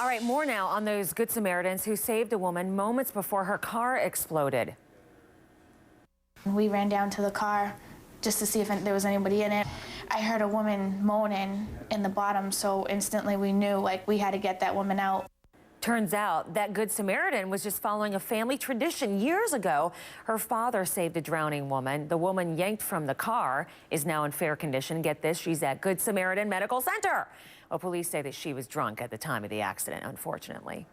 All right, more now on those Good Samaritans who saved a woman moments before her car exploded. We ran down to the car just to see if there was anybody in it. I heard a woman moaning in the bottom, so instantly we knew, like, we had to get that woman out. Turns out that Good Samaritan was just following a family tradition. Years ago, her father saved a drowning woman. The woman yanked from the car is now in fair condition. Get this, she's at Good Samaritan Medical Center. Well, police say that she was drunk at the time of the accident, unfortunately.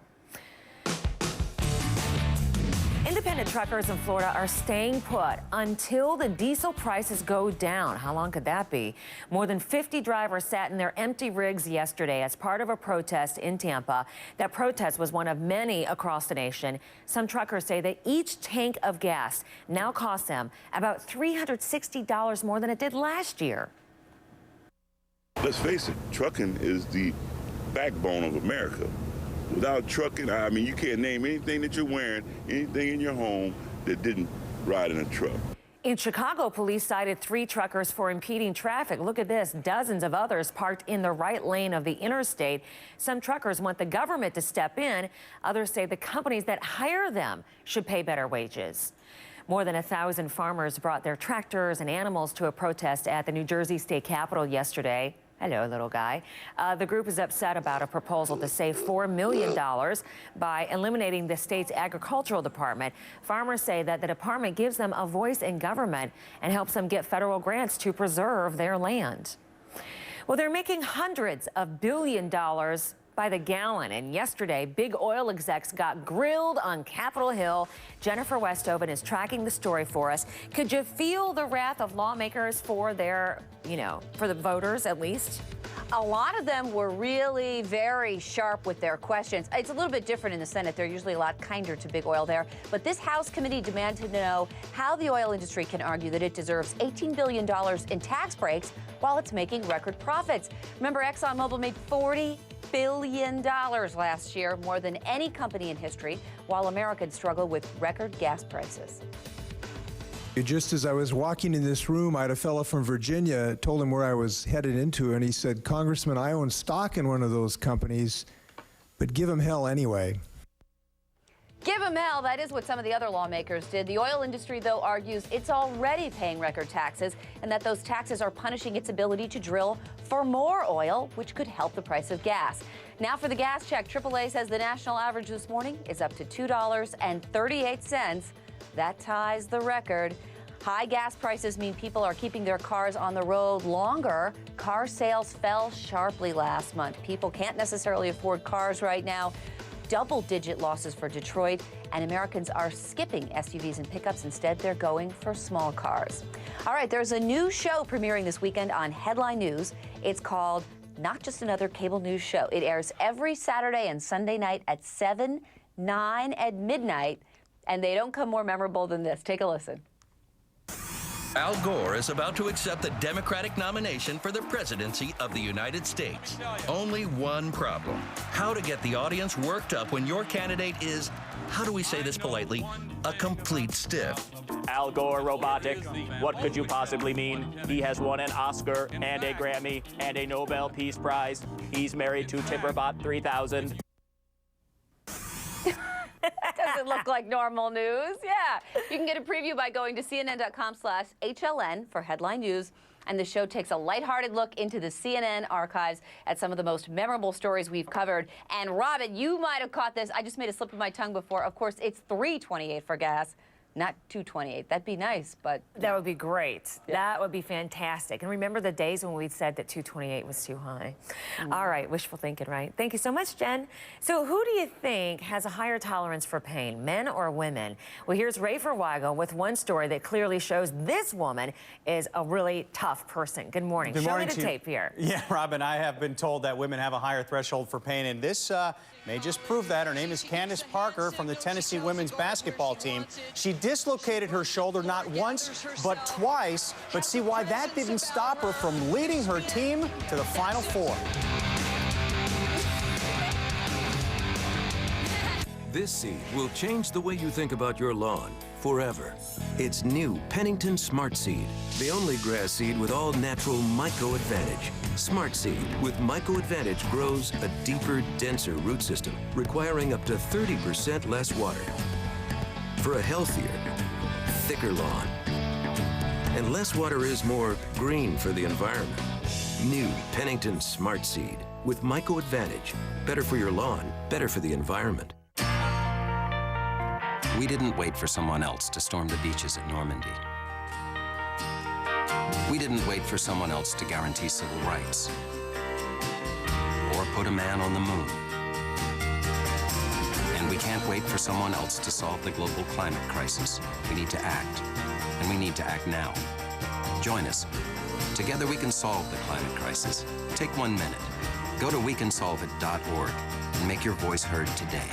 Independent truckers in Florida are staying put until the diesel prices go down. How long could that be? More than 50 drivers sat in their empty rigs yesterday as part of a protest in Tampa. That protest was one of many across the nation. Some truckers say that each tank of gas now costs them about $360 more than it did last year. Let's face it, trucking is the backbone of America. Without trucking, I mean, you can't name anything that you're wearing, anything in your home that didn't ride in a truck. In Chicago, police cited 3 truckers for impeding traffic. Look at this, dozens of others parked in the right lane of the interstate. Some truckers want the government to step in. Others say the companies that hire them should pay better wages. More than 1,000 farmers brought their tractors and animals to a protest at the New Jersey State Capitol yesterday. Hello, little guy. The group is upset about a proposal to save $4 million by eliminating the state's agricultural department. Farmers say that the department gives them a voice in government and helps them get federal grants to preserve their land. Well, they're making hundreds of billion dollars by the gallon. And yesterday, big oil execs got grilled on Capitol Hill. Jennifer Westoven is tracking the story for us. Could you feel the wrath of lawmakers for their, for the voters at least? A lot of them were really very sharp with their questions. It's a little bit different in the Senate. They're usually a lot kinder to big oil there. But this House committee demanded to know how the oil industry can argue that it deserves $18 billion in tax breaks while it's making record profits. Remember, ExxonMobil made $40 billion last year, more than any company in history, while Americans struggle with record gas prices. Just as I was walking in this room, I had a fellow from Virginia, told him where I was headed into, and he said, "Congressman, I own stock in one of those companies, but give him hell anyway." Give them hell. That is what some of the other lawmakers did. The oil industry, though, argues it's already paying record taxes and that those taxes are punishing its ability to drill for more oil, which could help the price of gas. Now for the gas check, AAA says the national average this morning is up to $2.38. That ties the record. High gas prices mean people are keeping their cars on the road longer. Car sales fell sharply last month. People can't necessarily afford cars right now. Double-digit losses for Detroit, and Americans are skipping SUVs and pickups. Instead, they're going for small cars. All right, there's a new show premiering this weekend on Headline News. It's called Not Just Another Cable News Show. It airs every Saturday and Sunday night at 7, 9, and midnight, and they don't come more memorable than this. Take a listen. Al Gore is about to accept the Democratic nomination for the presidency of the United States. Only one problem: how to get the audience worked up when your candidate is, how do we say this politely, a complete stiff. Al Gore robotic. What could you possibly mean? He has won an Oscar and a Grammy and a Nobel Peace Prize. He's married to Timberbot 3000. That doesn't look like normal news. Yeah. You can get a preview by going to CNN.com/HLN for Headline News. And the show takes a lighthearted look into the CNN archives at some of the most memorable stories we've covered. And Robin, you might have caught this. I just made a slip of my tongue before. Of course, it's $3.28 for gas, not $2.28. That'd be nice, but... That would be great. Yeah. That would be fantastic. And remember the days when we said that $2.28 was too high. All right, wishful thinking, right? Thank you so much, Jen. So who do you think has a higher tolerance for pain, men or women? Well, here's Rafer Weigel with one story that clearly shows this woman is a really tough person. Good morning. Good morning. Show me the tape here. Yeah, Robin, I have been told that women have a higher threshold for pain, and this may just prove that. Her name is Candace Parker from the Tennessee women's basketball team. She dislocated her shoulder not once, but twice. But see why that didn't stop her from leading her team to the Final Four. This seed will change the way you think about your lawn. forever. It's new Pennington Smart Seed, the only grass seed with all natural Myco Advantage. Smart Seed with Myco Advantage grows a deeper, denser root system, requiring up to 30% less water for a healthier, thicker lawn. And less water is more green for the environment. New Pennington Smart Seed with Myco Advantage. Better for your lawn, better for the environment. We didn't wait for someone else to storm the beaches at Normandy. We didn't wait for someone else to guarantee civil rights or put a man on the moon. And we can't wait for someone else to solve the global climate crisis. We need to act, and we need to act now. Join us. Together we can solve the climate crisis. Take 1 minute. Go to wecansolveit.org and make your voice heard today.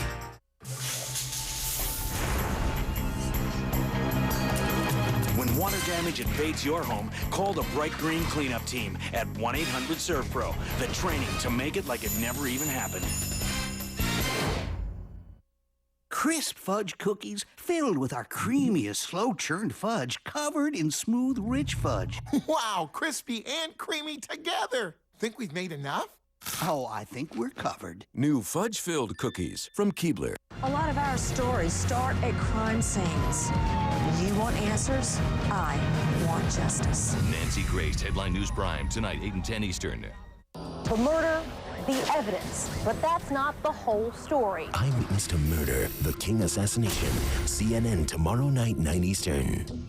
When water damage invades your home, call the Bright Green Cleanup Team at 1-800-SERVPRO. The training to make it like it never even happened. Crisp fudge cookies filled with our creamiest slow-churned fudge covered in smooth, rich fudge. Wow, crispy and creamy together. Think we've made enough? Oh, I think we're covered. New fudge-filled cookies from Keebler. A lot of our stories start at crime scenes. You want answers? I want justice. Nancy Grace, Headline News Prime, tonight, 8 and 10 Eastern. The murder, the evidence, but that's not the whole story. Eyewitness to Murder, the King Assassination. CNN tomorrow night, 9 Eastern.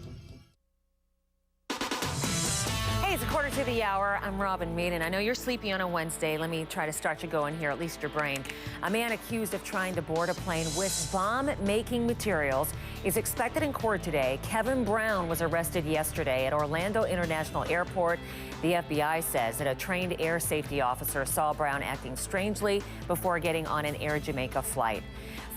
Hey, it's a quarter to the hour. I'm Robin Meade, and I know you're sleepy on a Wednesday. Let me try to start you going here, at least your brain. A man accused of trying to board a plane with bomb-making materials is expected in court today. Kevin Brown was arrested yesterday at Orlando International Airport. The FBI says that a trained air safety officer saw Brown acting strangely before getting on an Air Jamaica flight.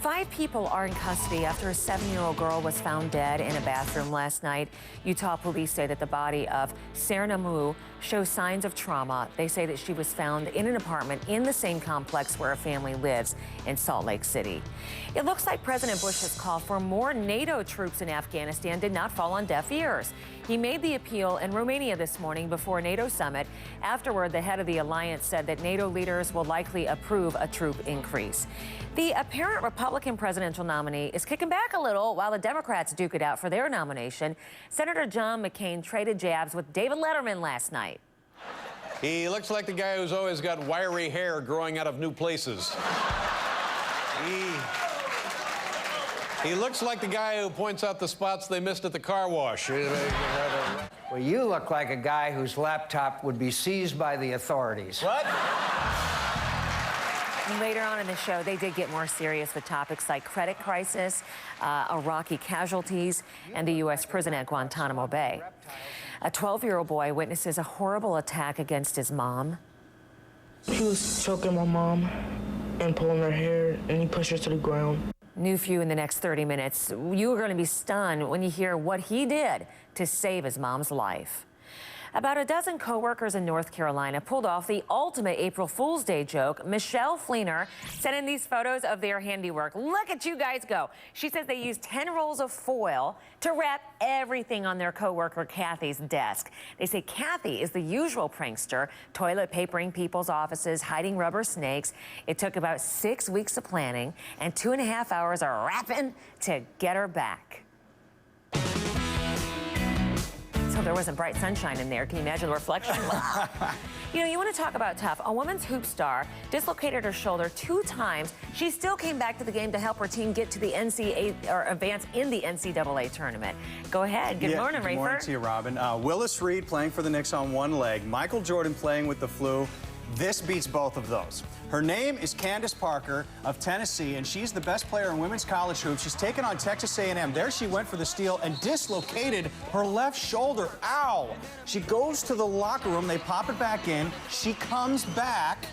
5 people are in custody after a 7-year-old girl was found dead in a bathroom last night. Utah police say that the body of Serna Mu shows signs of trauma. They say that she was found in an apartment in the same complex where a family lives in Salt Lake City. It looks like President Bush's call for more NATO troops in Afghanistan did not fall on deaf ears. He made the appeal in Romania this morning before a NATO summit. Afterward, the head of the alliance said that NATO leaders will likely approve a troop increase. The apparent Republican presidential nominee is kicking back a little while the Democrats duke it out for their nomination. Senator John McCain traded jabs with David Letterman last night. He looks like the guy who's always got wiry hair growing out of new places. He looks like the guy who points out the spots they missed at the car wash. Well, you look like a guy whose laptop would be seized by the authorities. What? And later on in the show, they did get more serious with topics like credit crisis, Iraqi casualties, and the U.S. prison at Guantanamo Bay. A 12-year-old boy witnesses a horrible attack against his mom. He was choking my mom and pulling her hair, and he pushed her to the ground. New for you in the next 30 minutes. You are going to be stunned when you hear what he did to save his mom's life. About a dozen co-workers in North Carolina pulled off the ultimate April Fool's Day joke. Michelle Fleener sent in these photos of their handiwork. Look at you guys go. She says they used 10 rolls of foil to wrap everything on their co-worker Kathy's desk. They say Kathy is the usual prankster, toilet papering people's offices, hiding rubber snakes. It took about 6 weeks of planning and 2.5 hours of wrapping to get her back. So there wasn't bright sunshine in there. Can you imagine the reflection? You know, you want to talk about tough. A women's hoop star dislocated her shoulder 2 times. She still came back to the game to help her team get to the advance in the NCAA tournament. Go ahead. Good morning, Rayford. Good morning to you, Robin. Willis Reed playing for the Knicks on one leg. Michael Jordan playing with the flu. This beats both of those. Her name is Candace Parker of Tennessee, and she's the best player in women's college hoops. She's taken on Texas A&M. There she went for the steal and dislocated her left shoulder. Ow! She goes to the locker room. They pop it back in. She comes back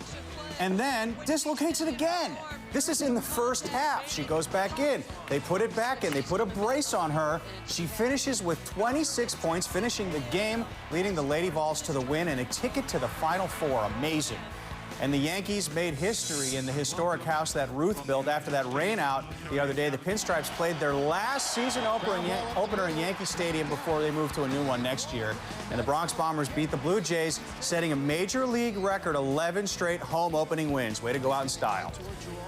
and then dislocates it again. This is in the first half. She goes back in. They put it back in. They put a brace on her. She finishes with 26 points, finishing the game, leading the Lady Vols to the win and a ticket to the Final Four. Amazing. And the Yankees made history in the historic house that Ruth built after that rain out the other day. The Pinstripes played their last season opener in Yankee Stadium before they move to a new one next year. And the Bronx Bombers beat the Blue Jays, setting a major league record 11 straight home opening wins. Way to go out in style.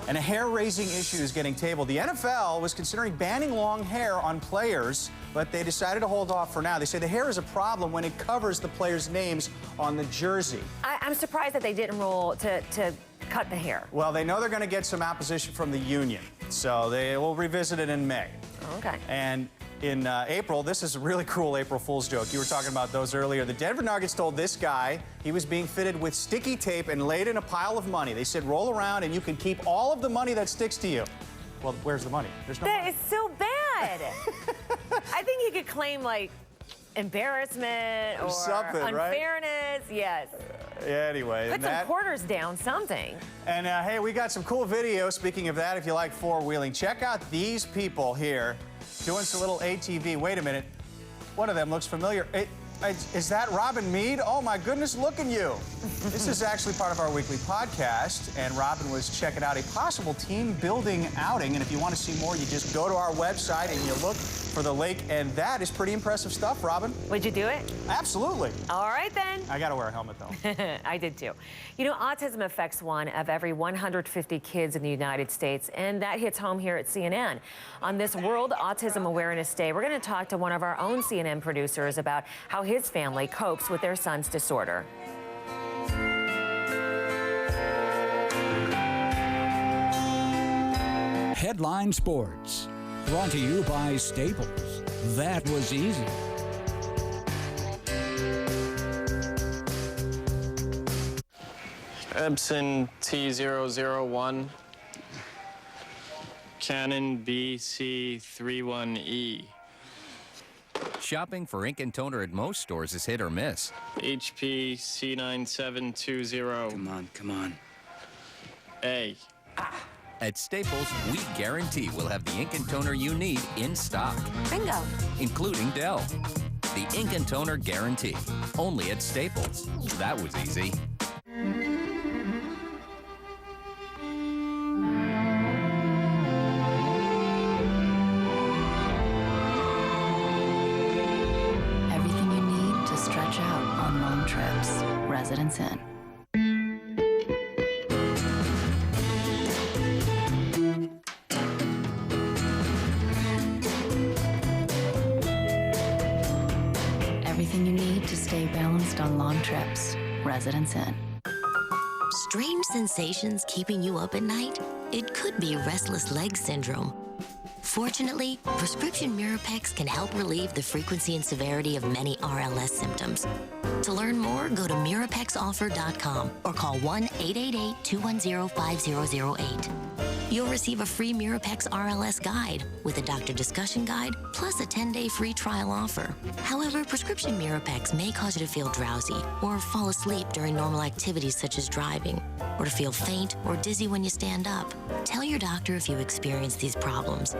And a hair-raising issue is getting tabled. The NFL was considering banning long hair on players, but they decided to hold off for now. They say the hair is a problem when it covers the players' names on the jersey. I'm surprised that they didn't rule to cut the hair. Well, they know they're going to get some opposition from the union, so they will revisit it in May. Okay. And in April, this is a really cruel April Fool's joke. You were talking about those earlier. The Denver Nuggets told this guy he was being fitted with sticky tape and laid in a pile of money. They said, roll around and you can keep all of the money that sticks to you. Well, where's the money? There's no money. That is so bad. I think he could claim, like, embarrassment or something, unfairness. Right? Yes. Anyway. Put some quarters down, something. And hey, we got some cool video. Speaking of that, if you like four-wheeling, check out these people here doing some little ATV. Wait a minute. One of them looks familiar. Is that Robin Meade? Oh my goodness, look at you. This is actually part of our weekly podcast, and Robin was checking out a possible team building outing. And if you want to see more, you just go to our website and you look for the lake, and that is pretty impressive stuff, Robin. Would you do it? Absolutely. All right, then. I got to wear a helmet, though. I did, too. You know, autism affects one of every 150 kids in the United States, and that hits home here at CNN. On this World Autism Awareness Day, we're going to talk to one of our own CNN producers about how his family copes with their son's disorder. Headline Sports, brought to you by Staples. That was easy. Epson T001, Canon BC31E. Shopping for ink and toner at most stores is hit or miss. HP C9720. Come on. A. At Staples, we guarantee we'll have the ink and toner you need in stock. Bingo. Including Dell. The ink and toner guarantee. Only at Staples. That was easy. Everything you need to stretch out on long trips. Residence Inn. Everything you need to stay balanced on long trips. Residence Inn. Strange sensations keeping you up at night? It could be restless leg syndrome. Fortunately, prescription Mirapex can help relieve the frequency and severity of many RLS symptoms. To learn more, go to MirapexOffer.com or call 1-888-210-5008. You'll receive a free Mirapex RLS guide with a doctor discussion guide, plus a 10-day free trial offer. However, prescription Mirapex may cause you to feel drowsy or fall asleep during normal activities such as driving, or to feel faint or dizzy when you stand up. Tell your doctor if you experience these problems.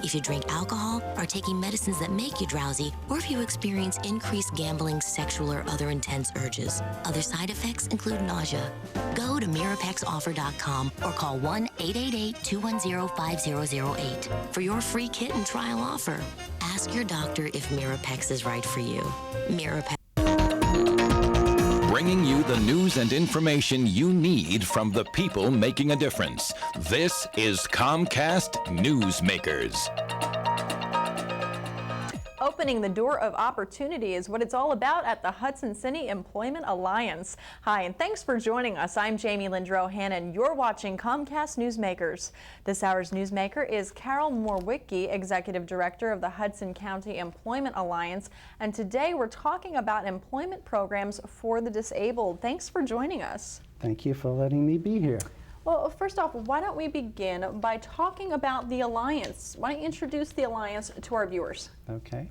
If you drink alcohol, are taking medicines that make you drowsy, or if you experience increased gambling, sexual, or other intense urges. Other side effects include nausea. Go to MirapexOffer.com or call 1-888-210-5008 for your free kit and trial offer. Ask your doctor if Mirapex is right for you. Mirapex. Bringing you the news and information you need from the people making a difference. This is Comcast Newsmakers. Opening the door of opportunity is what it's all about at the Hudson City Employment Alliance. Hi, and thanks for joining us. I'm Jamie Lindrow Hannon. You're watching Comcast Newsmakers. This hour's newsmaker is Carol Morwicki, Executive Director of the Hudson County Employment Alliance. And today we're talking about employment programs for the disabled. Thanks for joining us. Thank you for letting me be here. Well, first off, why don't we begin by talking about the Alliance? Why don't you introduce the Alliance to our viewers? Okay.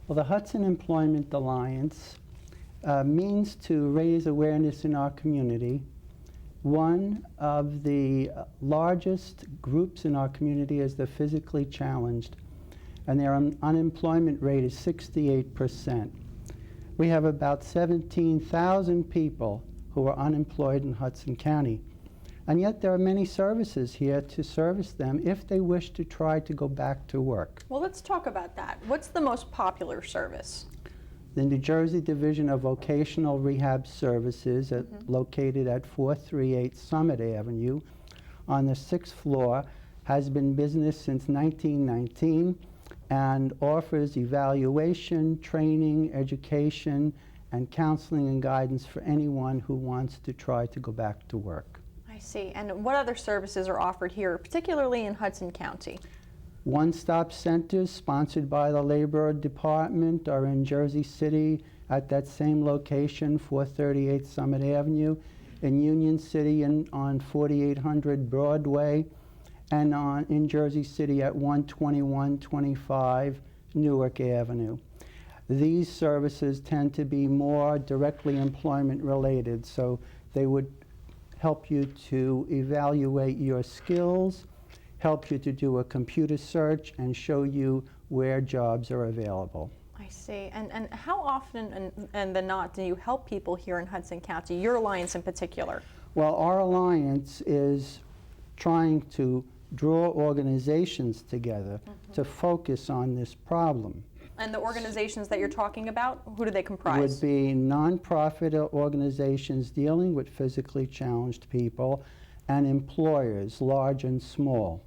Well, the Hudson Employment Alliance means to raise awareness in our community. One of the largest groups in our community is the physically challenged, and their unemployment rate is 68%. We have about 17,000 people who are unemployed in Hudson County. And yet there are many services here to service them if they wish to try to go back to work. Well, let's talk about that. What's the most popular service? The New Jersey Division of Vocational Rehab Services, located at 438 Summit Avenue on the 6th floor, has been in business since 1919 and offers evaluation, training, education, and counseling and guidance for anyone who wants to try to go back to work. I see. And what other services are offered here, particularly in Hudson County? One-stop centers sponsored by the Labor Department are in Jersey City at that same location, 438 Summit Avenue, in Union City on 4800 Broadway, and in Jersey City at 12125 Newark Avenue. These services tend to be more directly employment related, so they would help you to evaluate your skills, help you to do a computer search, and show you where jobs are available. I see. And how often than not do you help people here in Hudson County, your alliance in particular? Well, our alliance is trying to draw organizations together to focus on this problem. And the organizations that you're talking about, who do they comprise? Would be nonprofit organizations dealing with physically challenged people and employers, large and small.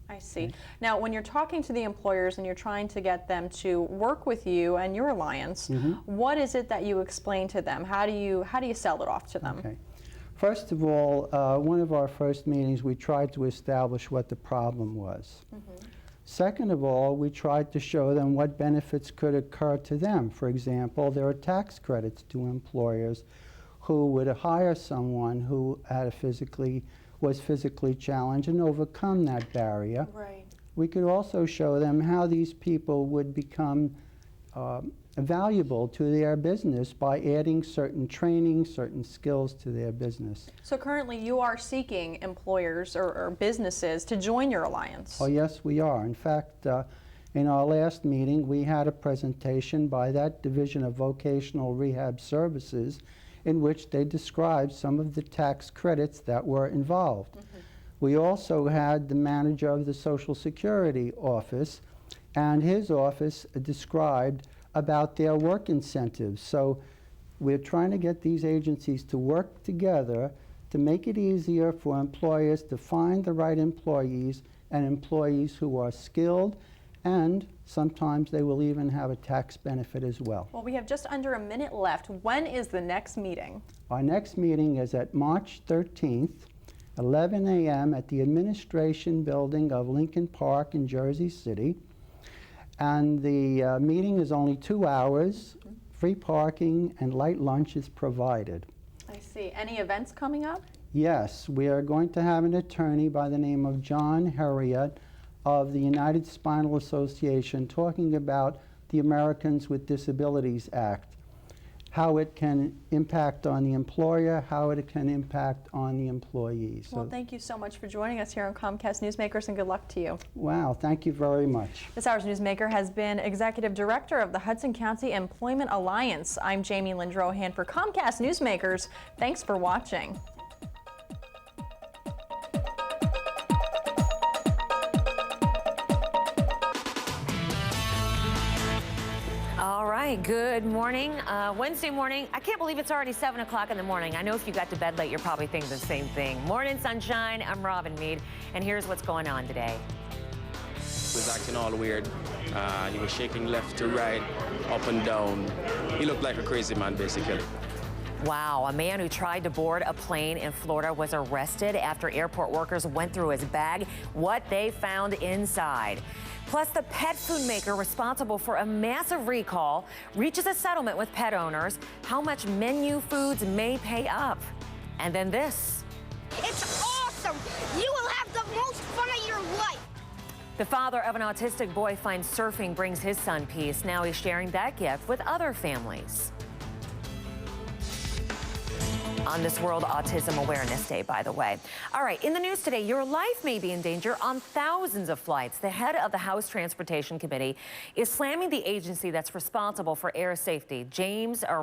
I see. Now, when you're talking to the employers and you're trying to get them to work with you and your alliance, what is it that you explain to them? How do you sell it off to them? Okay. First of all, one of our first meetings, we tried to establish what the problem was. Second of all, we tried to show them what benefits could occur to them. For example, there are tax credits to employers who would hire someone who had was physically challenged and overcome that barrier. Right. We could also show them how these people would become valuable to their business by adding certain training, certain skills to their business. So currently you are seeking employers or businesses to join your alliance. Oh yes, we are. In fact, in our last meeting, we had a presentation by that Division of Vocational Rehab Services in which they described some of the tax credits that were involved. We also had the manager of the Social Security office, and his office described about their work incentives. So we're trying to get these agencies to work together to make it easier for employers to find the right employees and employees who are skilled, and sometimes they will even have a tax benefit as well. Well, we have just under a minute left. When is the next meeting? Our next meeting is at March 13th, 11 a.m. at the Administration Building of Lincoln Park in Jersey City. And the meeting is only 2 hours. Free parking and light lunch is provided. I see. Any events coming up? Yes, we are going to have an attorney by the name of John Herriot of the United Spinal Association talking about the Americans with Disabilities Act, how it can impact on the employer, how it can impact on the employee. Well, thank you so much for joining us here on Comcast Newsmakers, and good luck to you. Wow, thank you very much. This hour's Newsmaker has been Executive Director of the Hudson County Employment Alliance. I'm Jamie Lindrohan for Comcast Newsmakers. Thanks for watching. All right, good morning. Wednesday morning. I can't believe it's already 7 o'clock in the morning. I know if you got to bed late, you're probably thinking the same thing. Morning sunshine. I'm Robin Meade, and here's what's going on today. He was acting all weird. He was shaking left to right, up and down. He looked like a crazy man, basically. Wow, a man who tried to board a plane in Florida was arrested after airport workers went through his bag. What they found inside. Plus, the pet food maker responsible for a massive recall reaches a settlement with pet owners. How much Menu Foods may pay up. And then this. It's awesome! You will have the most fun of your life! The father of an autistic boy finds surfing brings his son peace. Now he's sharing that gift with other families. on this World Autism Awareness Day, by the way. All right, in the news today, your life may be in danger on thousands of flights. The head of the House Transportation Committee is slamming the agency that's responsible for air safety.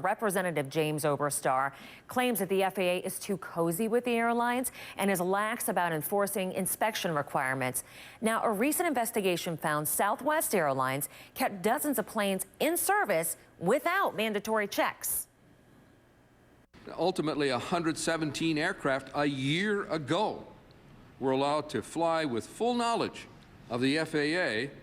Representative James Oberstar claims that the FAA is too cozy with the airlines and is lax about enforcing inspection requirements. Now, a recent investigation found Southwest Airlines kept dozens of planes in service without mandatory checks. Ultimately, 117 aircraft a year ago were allowed to fly with full knowledge of the FAA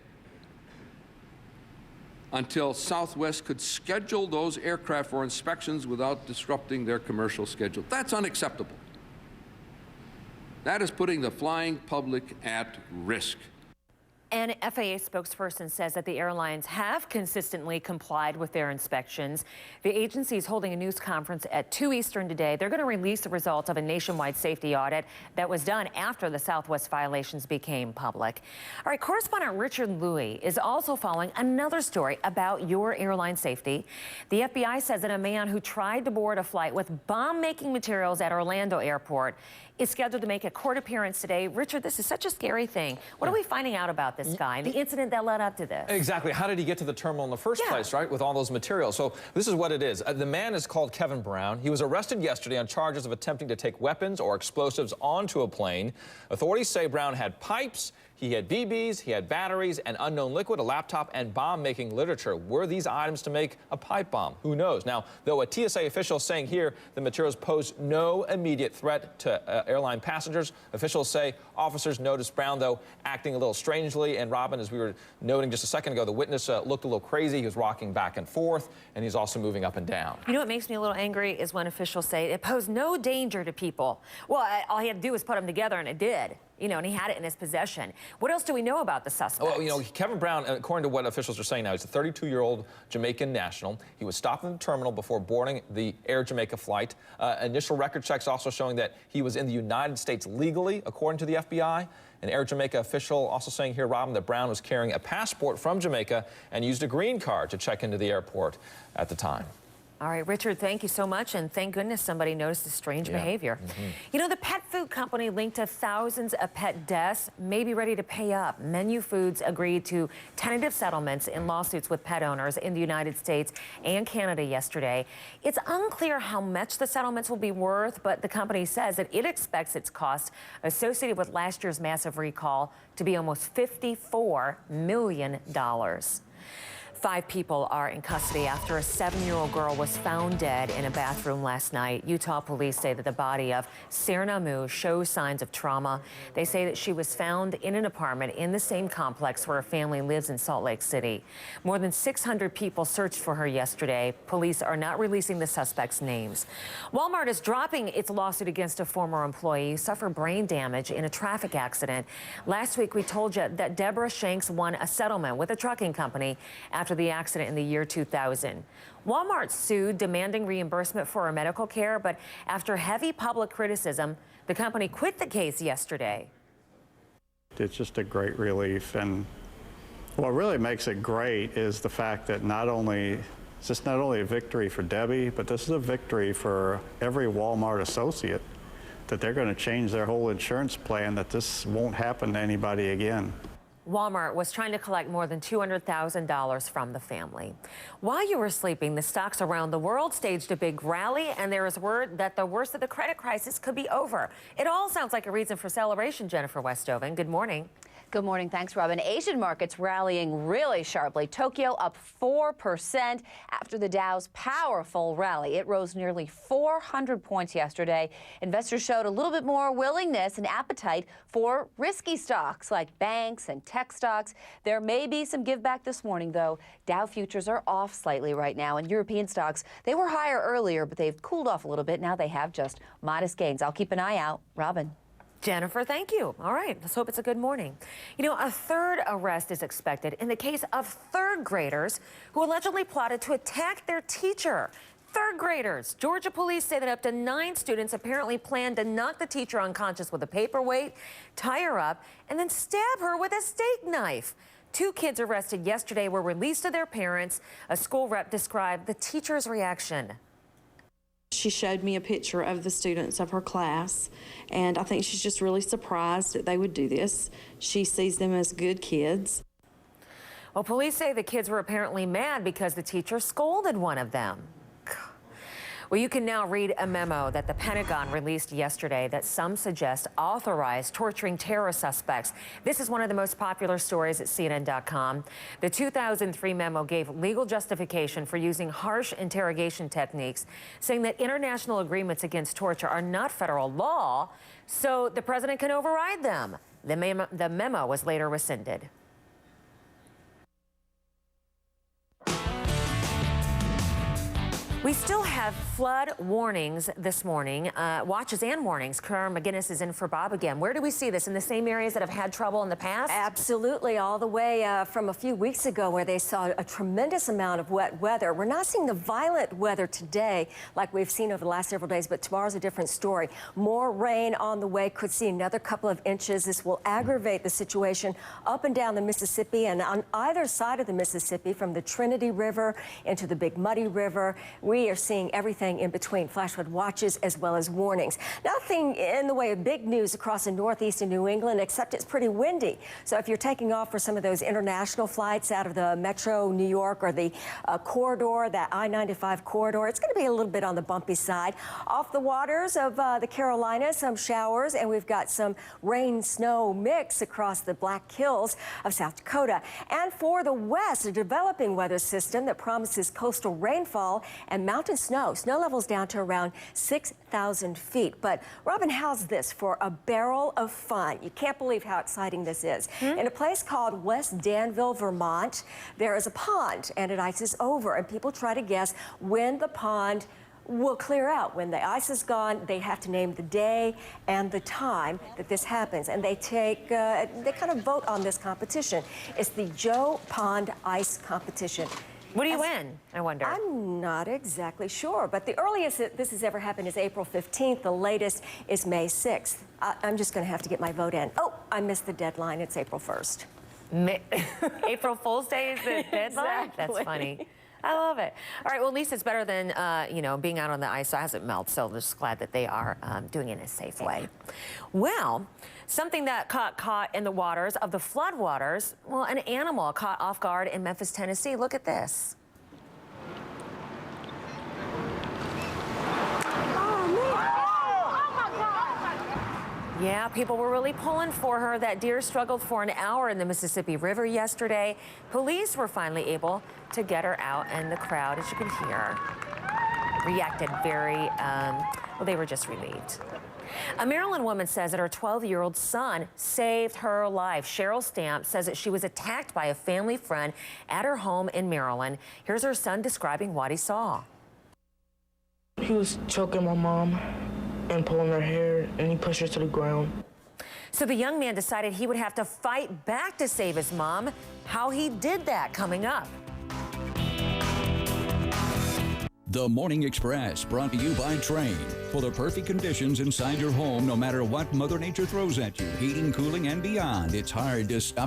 until Southwest could schedule those aircraft for inspections without disrupting their commercial schedule. That's unacceptable. That is putting the flying public at risk. An FAA spokesperson says that the airlines have consistently complied with their inspections. The agency is holding a news conference at 2 Eastern today. They're going to release the results of a nationwide safety audit that was done after the Southwest violations became public. All right, correspondent Richard Louie is also following another story about your airline safety. The FBI says that a man who tried to board a flight with bomb-making materials at Orlando Airport is scheduled to make a court appearance today. Richard, this is such a scary thing. What are we finding out about this guy and the incident that led up to this? Exactly. How did he get to the terminal in the first place, right, with all those materials? So this is what it is. The man is called Kevin Brown. He was arrested yesterday on charges of attempting to take weapons or explosives onto a plane. Authorities say Brown had pipes, he had BBs, he had batteries, an unknown liquid, a laptop, and bomb-making literature. Were these items to make a pipe bomb? Who knows? Now, though a TSA official saying here the materials pose no immediate threat to airline passengers, officials say officers noticed Brown, though, acting a little strangely. And Robin, as we were noting just a second ago, the witness looked a little crazy. He was rocking back and forth, and he's also moving up and down. You know what makes me a little angry is when officials say it posed no danger to people. Well, all he had to do was put them together, and it did. You know, and he had it in his possession. What else do we know about the suspect? Well, you know, Kevin Brown, according to what officials are saying now, he's a 32-year-old Jamaican national. He was stopped in the terminal before boarding the Air Jamaica flight. Initial record checks also showing that he was in the United States legally, according to the FBI. An Air Jamaica official also saying here, Robin, that Brown was carrying a passport from Jamaica and used a green card to check into the airport at the time. All right, Richard, thank you so much, and thank goodness somebody noticed his strange behavior. You know, the pet food company linked to thousands of pet deaths may be ready to pay up. Menu Foods agreed to tentative settlements in lawsuits with pet owners in the United States and Canada yesterday. It's unclear how much the settlements will be worth, but the company says that it expects its costs associated with last year's massive recall to be almost $54 million. 5 people are in custody after a 7-year-old girl was found dead in a bathroom last night. Utah police say that the body of Serna Mu shows signs of trauma. They say that she was found in an apartment in the same complex where her family lives in Salt Lake City. More than 600 people searched for her yesterday. Police are not releasing the suspects' names. Walmart is dropping its lawsuit against a former employee who suffered brain damage in a traffic accident. Last week, we told you that Deborah Shanks won a settlement with a trucking company after the accident in the year 2000. Walmart sued, demanding reimbursement for her medical care, but after heavy public criticism, the company quit the case yesterday. It's just a great relief, and what really makes it great is the fact that it's just not only a victory for Debbie, but this is a victory for every Walmart associate, that they're going to change their whole insurance plan, that this won't happen to anybody again. Walmart was trying to collect more than $200,000 from the family. While you were sleeping, the stocks around the world staged a big rally, and there is word that the worst of the credit crisis could be over. It all sounds like a reason for celebration. Jennifer Westoven, good morning. Good morning. Thanks, Robin. Asian markets rallying really sharply. Tokyo up 4% after the Dow's powerful rally. It rose nearly 400 points yesterday. Investors showed a little bit more willingness and appetite for risky stocks like banks and tech stocks. There may be some give back this morning, though. Dow futures are off slightly right now, and European stocks, they were higher earlier, but they've cooled off a little bit. Now they have just modest gains. I'll keep an eye out. Robin. Jennifer, thank you. All right, let's hope it's a good morning. You know, a third arrest is expected in the case of third graders who allegedly plotted to attack their teacher. Third graders. Georgia police say that up to 9 students apparently planned to knock the teacher unconscious with a paperweight, tie her up, and then stab her with a steak knife. 2 kids arrested yesterday were released to their parents. A school rep described the teacher's reaction. She showed me a picture of the students of her class, and I think she's just really surprised that they would do this. She sees them as good kids. Well, police say the kids were apparently mad because the teacher scolded one of them. Well, you can now read a memo that the Pentagon released yesterday that some suggest authorized torturing terror suspects. This is one of the most popular stories at CNN.com. The 2003 memo gave legal justification for using harsh interrogation techniques, saying that international agreements against torture are not federal law, so the president can override them. The memo was later rescinded. We still have flood warnings this morning, watches and warnings. Karen McGinnis is in for Bob again. Where do we see this? In the same areas that have had trouble in the past? Absolutely, all the way from a few weeks ago where they saw a tremendous amount of wet weather. We're not seeing the violent weather today like we've seen over the last several days, but tomorrow's a different story. More rain on the way, could see another couple of inches. This will aggravate the situation up and down the Mississippi and on either side of the Mississippi, from the Trinity River into the Big Muddy River. We are seeing everything in between, flash flood watches as well as warnings. Nothing in the way of big news across the northeast of New England, except it's pretty windy. So if you're taking off for some of those international flights out of the metro New York or the corridor, that I-95 corridor, it's going to be a little bit on the bumpy side. Off the waters of the Carolinas, some showers, and we've got some rain-snow mix across the Black Hills of South Dakota. And for the west, a developing weather system that promises coastal rainfall and mountain snow. Snow levels down to around 6,000 feet. But Robin, how's this for a barrel of fun? You can't believe how exciting this is. In a place called West Danville, Vermont, there is a pond and it ices over, and people try to guess when the pond will clear out. When the ice is gone, they have to name the day and the time that this happens, and they kind of vote on this competition. It's the Joe Pond Ice Competition. What do you win, I wonder? I'm not exactly sure, but the earliest that this has ever happened is April 15th. The latest is May 6th. I'm just going to have to get my vote in. Oh, I missed the deadline. It's April 1st. April Fool's Day is the deadline? Exactly. That's funny. I love it. All right, well, at least it's better than, being out on the ice as it melts, so I'm just glad that they are doing it in a safe way. Well, something that caught in the waters of the floodwaters, well, an animal caught off guard in Memphis, Tennessee. Look at this. Yeah, people were really pulling for her. That deer struggled for an hour in the Mississippi River yesterday. Police were finally able to get her out, and the crowd, as you can hear, reacted very, well, they were just relieved. A Maryland woman says that her 12-year-old son saved her life. Cheryl Stamp says that she was attacked by a family friend at her home in Maryland. Here's her son describing what he saw. He was choking my mom and pulling her hair, and he pushed her to the ground. So the young man decided he would have to fight back to save his mom. How he did that, coming up. The Morning Express, brought to you by Train. For the perfect conditions inside your home, no matter what Mother Nature throws at you, heating, cooling, and beyond, it's hard to stop